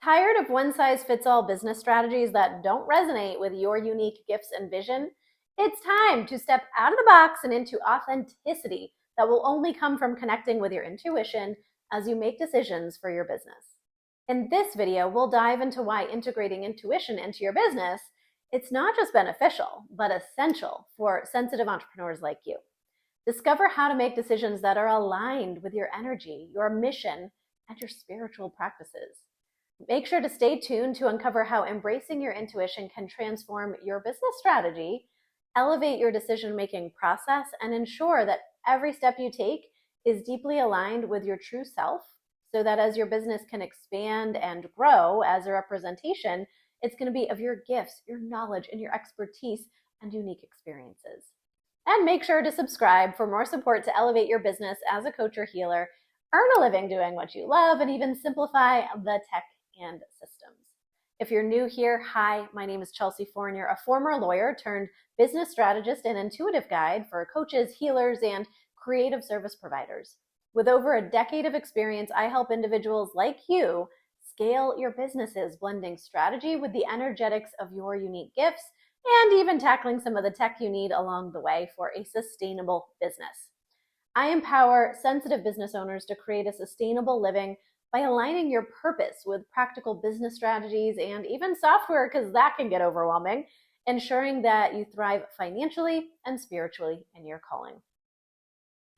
Tired of one-size-fits-all business strategies that don't resonate with your unique gifts and vision? It's time to step out of the box and into authenticity that will only come from connecting with your intuition as you make decisions for your business. In this video, we'll dive into why integrating intuition into your business, it's not just beneficial, but essential for sensitive entrepreneurs like you. Discover how to make decisions that are aligned with your energy, your mission, and your spiritual practices. Make sure to stay tuned to uncover how embracing your intuition can transform your business strategy, elevate your decision-making process, and ensure that every step you take is deeply aligned with your true self, so that as your business can expand and grow as a representation, it's going to be of your gifts, your knowledge, and your expertise and unique experiences. And make sure to subscribe for more support to elevate your business as a coach or healer, earn a living doing what you love, and even simplify the tech and systems. If you're new here, hi, my name is Chelsea Fournier, a former lawyer turned business strategist and intuitive guide for coaches, healers, and creative service providers. With over a decade of experience, I help individuals like you scale your businesses, blending strategy with the energetics of your unique gifts, and even tackling some of the tech you need along the way for a sustainable business. I empower sensitive business owners to create a sustainable living by aligning your purpose with practical business strategies and even software, because that can get overwhelming, ensuring that you thrive financially and spiritually in your calling.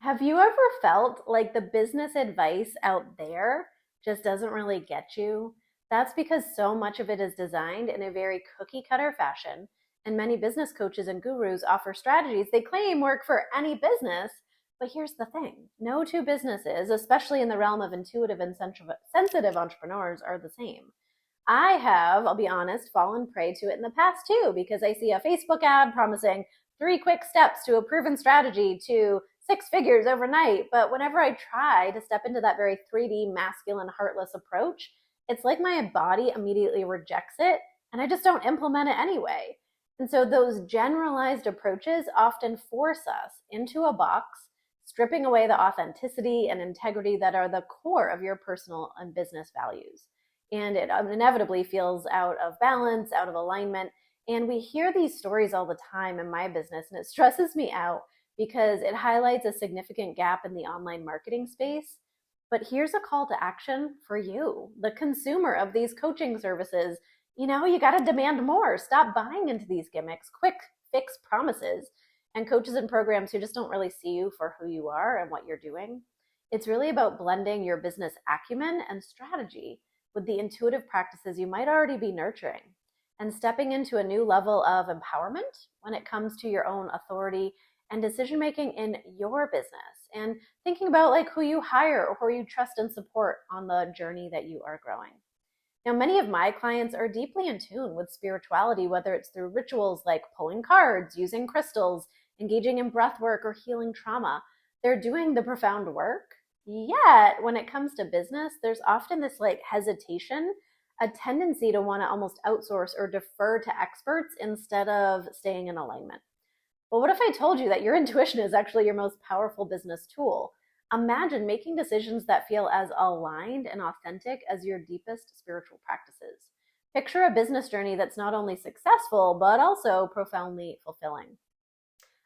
Have you ever felt like the business advice out there just doesn't really get you? That's because so much of it is designed in a very cookie cutter fashion, and many business coaches and gurus offer strategies they claim work for any business. But here's the thing, no two businesses, especially in the realm of intuitive and sensitive entrepreneurs, are the same. I have, I'll be honest, fallen prey to it in the past too, because I see a Facebook ad promising 3 quick steps to a proven strategy to 6 figures overnight. But whenever I try to step into that very 3D masculine, heartless approach, it's like my body immediately rejects it and I just don't implement it anyway. And so those generalized approaches often force us into a box, stripping away the authenticity and integrity that are the core of your personal and business values. And it inevitably feels out of balance, out of alignment. And we hear these stories all the time in my business, and it stresses me out because it highlights a significant gap in the online marketing space. But here's a call to action for you, the consumer of these coaching services. You got to demand more. Stop buying into these gimmicks, quick fix promises, and coaches and programs who just don't really see you for who you are and what you're doing. It's really about blending your business acumen and strategy with the intuitive practices you might already be nurturing, and stepping into a new level of empowerment when it comes to your own authority and decision making in your business, and thinking about who you hire or who you trust and support on the journey that you are growing. Now, many of my clients are deeply in tune with spirituality, whether it's through rituals like pulling cards, using crystals, engaging in breath work, or healing trauma. They're doing the profound work. Yet, when it comes to business, there's often this hesitation, a tendency to want to almost outsource or defer to experts instead of staying in alignment. Well, what if I told you that your intuition is actually your most powerful business tool? Imagine making decisions that feel as aligned and authentic as your deepest spiritual practices. Picture a business journey that's not only successful, but also profoundly fulfilling.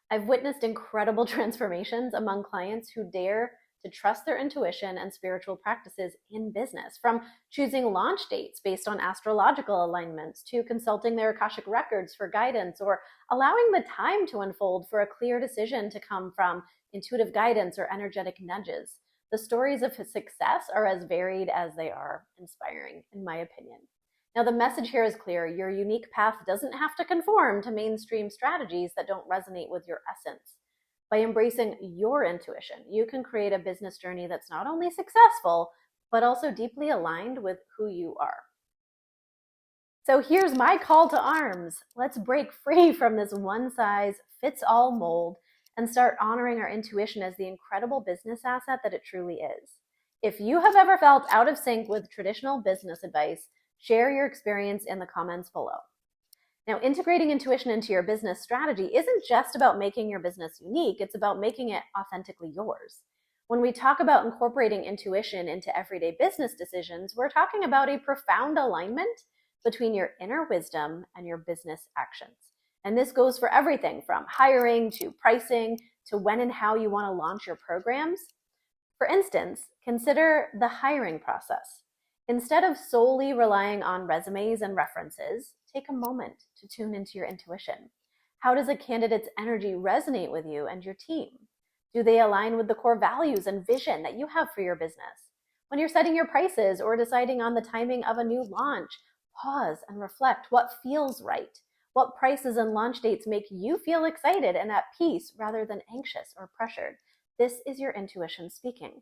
I've witnessed incredible transformations among clients who dare to trust their intuition and spiritual practices in business, from choosing launch dates based on astrological alignments to consulting their Akashic records for guidance, or allowing the time to unfold for a clear decision to come from intuitive guidance or energetic nudges. The stories of success are as varied as they are inspiring, in my opinion. Now, the message here is clear. Your unique path doesn't have to conform to mainstream strategies that don't resonate with your essence. By embracing your intuition, you can create a business journey that's not only successful, but also deeply aligned with who you are. So here's my call to arms. Let's break free from this one-size-fits-all mold and start honoring our intuition as the incredible business asset that it truly is. If you have ever felt out of sync with traditional business advice, share your experience in the comments below. Now, integrating intuition into your business strategy isn't just about making your business unique, it's about making it authentically yours. When we talk about incorporating intuition into everyday business decisions, we're talking about a profound alignment between your inner wisdom and your business actions. And this goes for everything from hiring to pricing to when and how you want to launch your programs. For instance, consider the hiring process. Instead of solely relying on resumes and references, take a moment to tune into your intuition. How does a candidate's energy resonate with you and your team? Do they align with the core values and vision that you have for your business? When you're setting your prices or deciding on the timing of a new launch, pause and reflect what feels right. What prices and launch dates make you feel excited and at peace rather than anxious or pressured? This is your intuition speaking.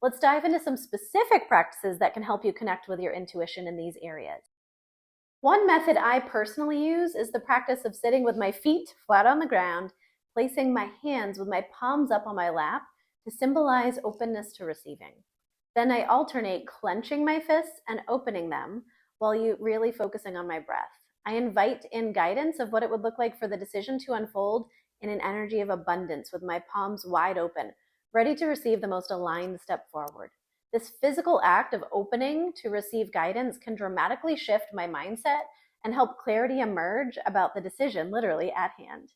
Let's dive into some specific practices that can help you connect with your intuition in these areas. One method I personally use is the practice of sitting with my feet flat on the ground, placing my hands with my palms up on my lap to symbolize openness to receiving. Then I alternate clenching my fists and opening them while really focusing on my breath. I invite in guidance of what it would look like for the decision to unfold in an energy of abundance with my palms wide open, ready to receive the most aligned step forward. This physical act of opening to receive guidance can dramatically shift my mindset and help clarity emerge about the decision literally at hand.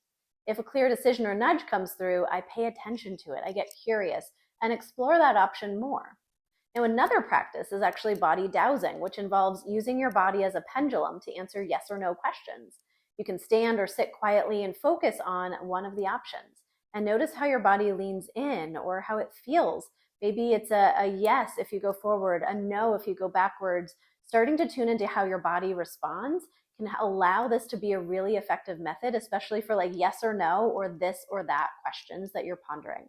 If a clear decision or nudge comes through, I pay attention to it, I get curious, and explore that option more. Now, another practice is actually body dowsing, which involves using your body as a pendulum to answer yes or no questions. You can stand or sit quietly and focus on one of the options. And notice how your body leans in or how it feels. Maybe it's a yes if you go forward, a no if you go backwards. Starting to tune into how your body responds can allow this to be a really effective method, especially for like yes or no or this or that questions that you're pondering.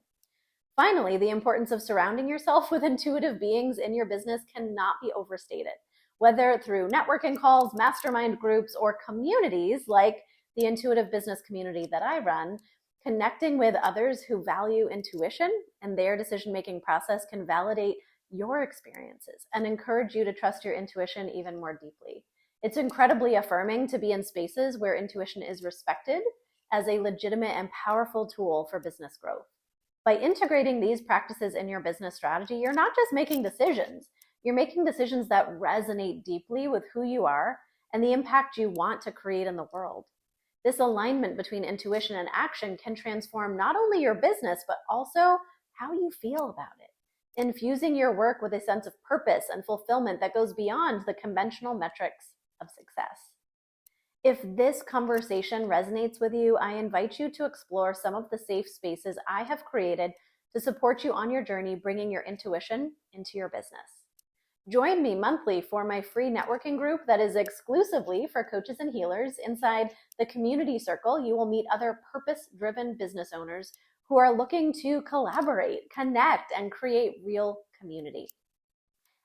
Finally, the importance of surrounding yourself with intuitive beings in your business cannot be overstated. Whether through networking calls, mastermind groups, or communities like the intuitive business community that I run, connecting with others who value intuition and their decision-making process can validate your experiences and encourage you to trust your intuition even more deeply. It's incredibly affirming to be in spaces where intuition is respected as a legitimate and powerful tool for business growth. By integrating these practices in your business strategy, you're not just making decisions, you're making decisions that resonate deeply with who you are and the impact you want to create in the world. This alignment between intuition and action can transform not only your business, but also how you feel about it, infusing your work with a sense of purpose and fulfillment that goes beyond the conventional metrics of success. If this conversation resonates with you, I invite you to explore some of the safe spaces I have created to support you on your journey bringing your intuition into your business. Join me monthly for my free networking group that is exclusively for coaches and healers. Inside the community circle, you will meet other purpose-driven business owners who are looking to collaborate, connect, and create real community.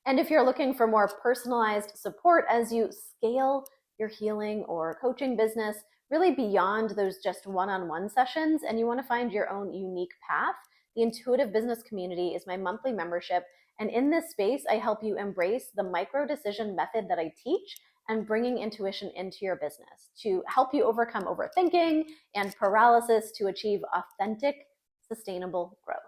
And if you're looking for more personalized support as you scale your healing or coaching business, really beyond those just one-on-one sessions, and you want to find your own unique path, the Intuitive Business Community is my monthly membership. And in this space, I help you embrace the micro decision method that I teach and bringing intuition into your business to help you overcome overthinking and paralysis to achieve authentic, sustainable growth.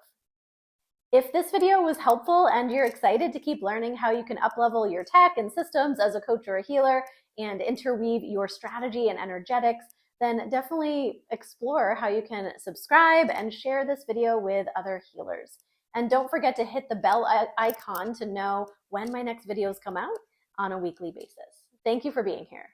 If this video was helpful and you're excited to keep learning how you can uplevel your tech and systems as a coach or a healer and interweave your strategy and energetics, then definitely explore how you can subscribe and share this video with other healers. And don't forget to hit the bell icon to know when my next videos come out on a weekly basis. Thank you for being here.